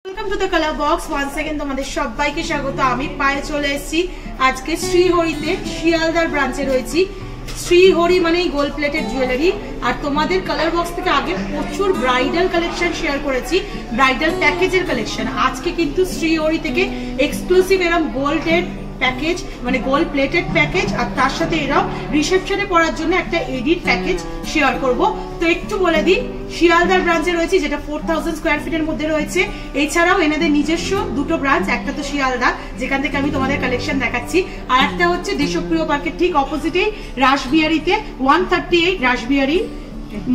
Welcome to the colour box. Once second তোমাদের সবাইকে স্বাগত। আমি পায়ে চলে এসেছি আজকে শ্রীহরিতে, শিয়ালদার ব্রাঞ্চে রয়েছি। শ্রীহরি মানেই গোল্ড প্লেটেড জুয়েলারি। আর তোমাদের কালার বক্স থেকে আগে প্রচুর ব্রাইডাল কালেকশন শেয়ার করেছি, ব্রাইডাল প্যাকেজের কালেকশন। আজকে কিন্তু শ্রীহরি থেকে এক্সক্লুসিভ এরকম গোল্ডের প্যাকেজ, মানে গোল্ড প্লেটেড প্যাকেজ, আর তার সাথে এরকম রিসেপশনে পড়ার জন্য একটা এডিট প্যাকেজ শেয়ার করব। তো একটু বলে দিই, শিয়ালদার ব্রাঞ্চে রয়েছে, যেটা 4000 স্কোয়ার ফিটের মধ্যে রয়েছে। এছাড়াও এনাদের নিজস্ব দুটো ব্রাঞ্চ, একটা তো শিয়ালদা যেখান থেকে আমি তোমাদের কালেকশন দেখাচ্ছি, আর একটা হচ্ছে দেশপ্রিয় পার্কের ঠিক অপোজিটেই রাসবিহারিতে 138 রাসবিহারি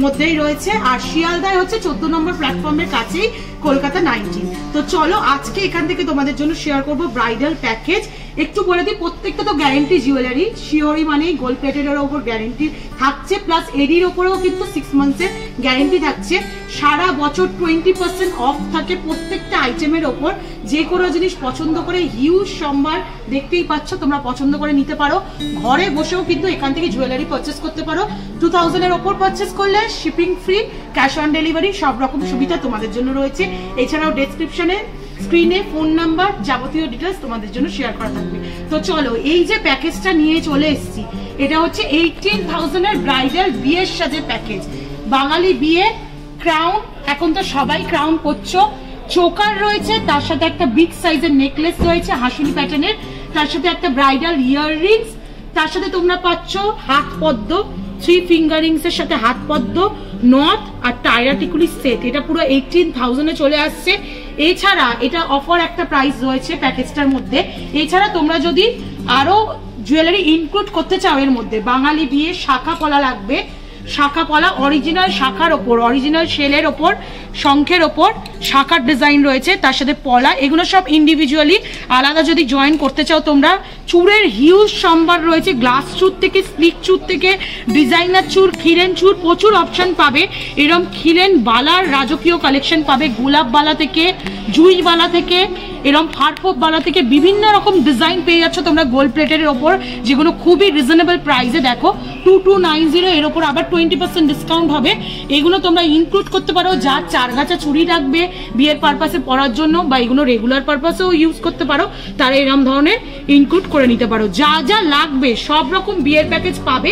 মধ্যেই রয়েছে। আর শিয়ালদায় হচ্ছে 14 নম্বর প্ল্যাটফর্মের কাছেই কলকাতা 19। তো চলো আজকে এখান থেকে তোমাদের জন্য শেয়ার করব ব্রাইডাল প্যাকেজ। একটু বলে দিই, প্রত্যেকটা তো গ্যারেন্টি জুয়েলারি। শিওরি মানে গোল্ড প্লেটেডের ওপর গ্যারেন্টি থাকছে, প্লাস এডির ওপরেও কিন্তু 6 মান্থসের গ্যারেন্টি থাকছে। সারা বছর 20% অফ থাকে প্রত্যেকটা আইটেমের ওপর। যে কোনো জিনিস পছন্দ করে হিউজ সম্ভার দেখতেই পাচ্ছ, তোমরা পছন্দ করে নিতে পারো। ঘরে বসেও কিন্তু এখান থেকে জুয়েলারি পারচেস করতে পারো। 2000 এর ওপর পারচেস করলে shipping free, cash on delivery সব রকম সুবিধা তোমাদের জন্য রয়েছে। এছাড়াও ডেসক্রিপশনে, স্ক্রিনে ফোন নাম্বার, যাবতীয় ডিটেলস তোমাদের জন্য শেয়ার করা থাকবে। তো চলো, এই যে প্যাকেজটা নিয়ে চলে এসেছি, এটা হচ্ছে 18,000 এর ব্রাইডাল বিয়ের সাজের প্যাকেজ। বাঙালি বিয়ে, ক্রাউন, এখন তো সবাই ক্রাউন করছো। চোকার রয়েছে, তার সাথে একটা বিগ সাইজের নেকলেস রয়েছে হাসুলি প্যাটার্নের, তার সাথে একটা ব্রাইডাল ইয়াররিংস, তার সাথে তোমরা পাচ্ছ হাত পদ্ম, 3 ফিঙ্গারিংস এর সাথে হাত পদ্ম, নথ আর টায়রা টিকুলি সেট। এটা পুরো 18,000 এ চলে আসছে। এছাড়া এটা অফার একটা প্রাইস রয়েছে প্যাকেজটার মধ্যে। এছাড়া তোমরা যদি আরো জুয়েলারি ইনক্লুড করতে চাও এর মধ্যে, বাঙালি বিয়ে শাখা পলা লাগবে, শাখা পলা অরিজিনাল শাখার ওপর, অরিজিনাল শেলের ওপর, শঙ্খের ওপর শাখার ডিজাইন রয়েছে, তার সাথে পলা, এগুলো সব ইন্ডিভিজুয়ালি আলাদা যদি জয়েন করতে চাও তোমরা। চুরের হিউজ সম্ভার রয়েছে, গ্লাস চুর থেকে, স্লিক চুর থেকে, ডিজাইনার চুর, খিলেন চুর, প্রচুর অপশন পাবে। এরকম খিলেন বালার রাজকীয় কালেকশন পাবে, গোলাপ বালা থেকে, জুই বালা থেকে, এরকম ফারফোপ বালা থেকে বিভিন্ন রকম ডিজাইন পেয়ে যাচ্ছ তোমরা গোল্ড প্লেটের ওপর, যেগুলো খুবই রিজনেবল প্রাইসে। দেখো 2290, এর ওপর আবার 20% ডিসকাউন্ট হবে। এগুলো তোমরা ইনক্লুড করতে পারো, যা 4 গাছা চুড়ি রাখবে বিয়ের পারপাসে পরার জন্য, বা এগুলো রেগুলার পারপাসেও ইউজ করতে পারো, তারা এরকম ধরনের ইনক্লুড করে নিতে পারো। যা যা লাগবে সব রকম বিয়ের প্যাকেজ পাবে।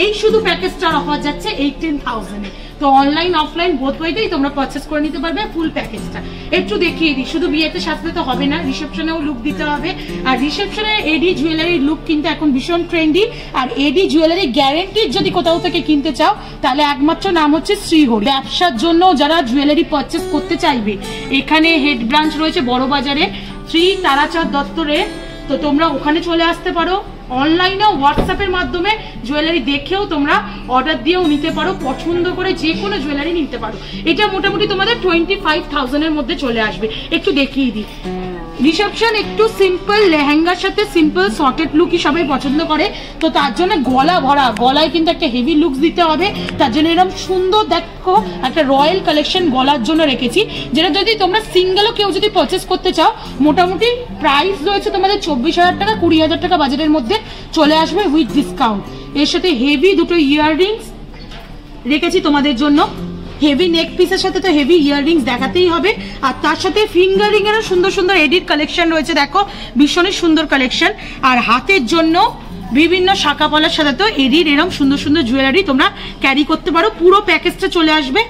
এই শুধু প্যাকেজটার অফার যাচ্ছে 18,000 এ। তো অনলাইন অফলাইন বোথ ওয়েতেই তোমরা পারচেস করে নিতে পারবে ফুল প্যাকেজটা। একটু দেখিয়ে দিই, শুধু বিয়েতে সাজতে তো হবে না, রিসেপশনেও লুক দিতে হবে। আর রিসেপশনের এডি জুয়েলারির লুক কিন্তু এখন ভীষণ ট্রেন্ডি। আর এডি জুয়েলারি গ্যারেন্টিড যদি কোথাও থেকে কিনতে চাও, তাহলে একমাত্র নাম হচ্ছে শ্রীহরি। ব্যবসার জন্য যারা জুয়েলারি পারচেস করতে চাইবে, এখানে হেড ব্রাঞ্চ রয়েছে বড় বাজারে, 3 তারাচাঁদ দত্তরে। তো তোমরা ওখানে চলে আসতে পারো। অনলাইনেও হোয়াটসঅ্যাপের মাধ্যমে জুয়েলারি দেখেও তোমরা অর্ডার দিয়েও নিতে পারো, পছন্দ করে যে কোনো জুয়েলারি নিতে পারো। এটা মোটামুটি তোমাদের 25,000 এর মধ্যে চলে আসবে। একটু দেখিয়ে দিই, রিসেপশন একটু সিম্পল লেহেঙ্গার সাথে সিম্পল শর্টেড লুকই সবাই পছন্দ করে। তো তার জন্য গলা ভরা, গলায় কিন্তু একটা হেভি লুকস দিতে হবে। তার জন্য এরকম সুন্দর দেখো একটা রয়্যাল কালেকশন গলার জন্য রেখেছি, যেটা যদি তোমরা সিঙ্গেলও কেউ যদি পারচেস করতে চাও, মোটামুটি প্রাইস রয়েছে তোমাদের 24,000 টাকা, 20,000 টাকা বাজেটের মধ্যে চলে আসবে উইথ ডিসকাউন্ট। এর সাথে হেভি দুটো ইয়াররিংস রেখেছি তোমাদের জন্য। হেভি নেক পিসের সাথে তো হেভি ইয়াররিংস দেখাতেই হবে। আর তার সাথে ফিঙ্গারিং এরও সুন্দর সুন্দর এডিট কালেকশন রয়েছে, দেখো ভীষণই সুন্দর কালেকশন। আর হাতের জন্য বিভিন্ন শাখা পলার সাথে তো এডিট এরকম সুন্দর সুন্দর জুয়েলারি তোমরা ক্যারি করতে পারো। পুরো প্যাকেজটা চলে আসবে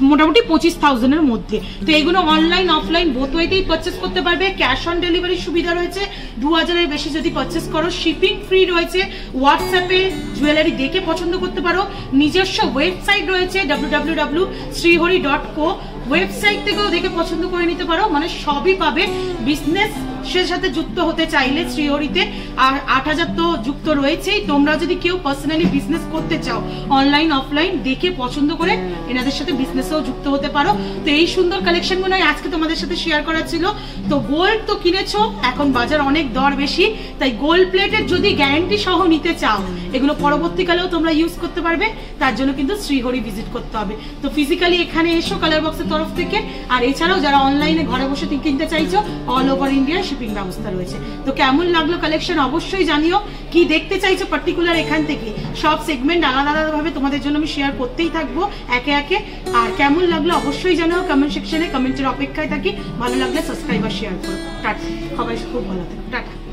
মোটামুটি 25,000 এর মধ্যে। তো এগুলো অনলাইন অফলাইন বোথ ওয়েতেই পারচেস করতে পারবে। ক্যাশ অন ডেলিভারির সুবিধা রয়েছে, 2000 এর বেশি যদি পারচেস করো শিপিং ফ্রি রয়েছে। হোয়াটসঅ্যাপে জুয়েলারি দেখে পছন্দ করতে পারো। নিজস্ব ওয়েবসাইট রয়েছে www.srihori.co, ওয়েবসাইট থেকেও দেখে পছন্দ করে নিতে পারো। মানে সবই পাবে। বিজনেস সে সাথে যুক্ত হতে চাইলে শ্রীহরিতে আর 8000 তো যুক্ত রয়েছেই। তোমরা যদি কেউ পার্সোনালি বিজনেস করতে চাও, অনলাইন অফলাইন দেখে পছন্দ করে এনাদের সাথে বিজনেসেও যুক্ত হতে পারো। তো এই সুন্দর কালেকশনগুলো আজকে তোমাদের সাথে শেয়ার করা ছিল। তো গোল্ড তো কিনেছো, এখন বাজার অনেক দর বেশি, তাই গোল্ড প্লেটের যদি গ্যারান্টি সহ নিতে চাও, এগুলো পরবর্তীকালেও তোমরা ইউজ করতে পারবে। তার জন্য কিন্তু শ্রীহরি ভিজিট করতে হবে। তো ফিজিক্যালি এখানে এসো, কালার বক্সে তরফ থেকে। আর এছাড়াও যারা অনলাইনে ঘরে বসে কিনতে চাইছো, অল ওভার ইন্ডিয়া শিপিং ব্যবস্থা রয়েছে। তো কেমন লাগলো কালেকশন অবশ্যই জানিও, কি দেখতে চাইছো পার্টিকুলার এখান থেকে সব সেগমেন্ট আলাদা আলাদা ভাবে তোমাদের জন্য আমি শেয়ার করতেই থাকবো একে একে। আর কেমন লাগলো অবশ্যই জানাও কমেন্ট সেকশনে, কমেন্টের অপেক্ষায় থাকি। ভালো লাগলে সাবস্ক্রাইব আর শেয়ার করো। টাটা, সবাই খুব ভালো থাকো, টাটা।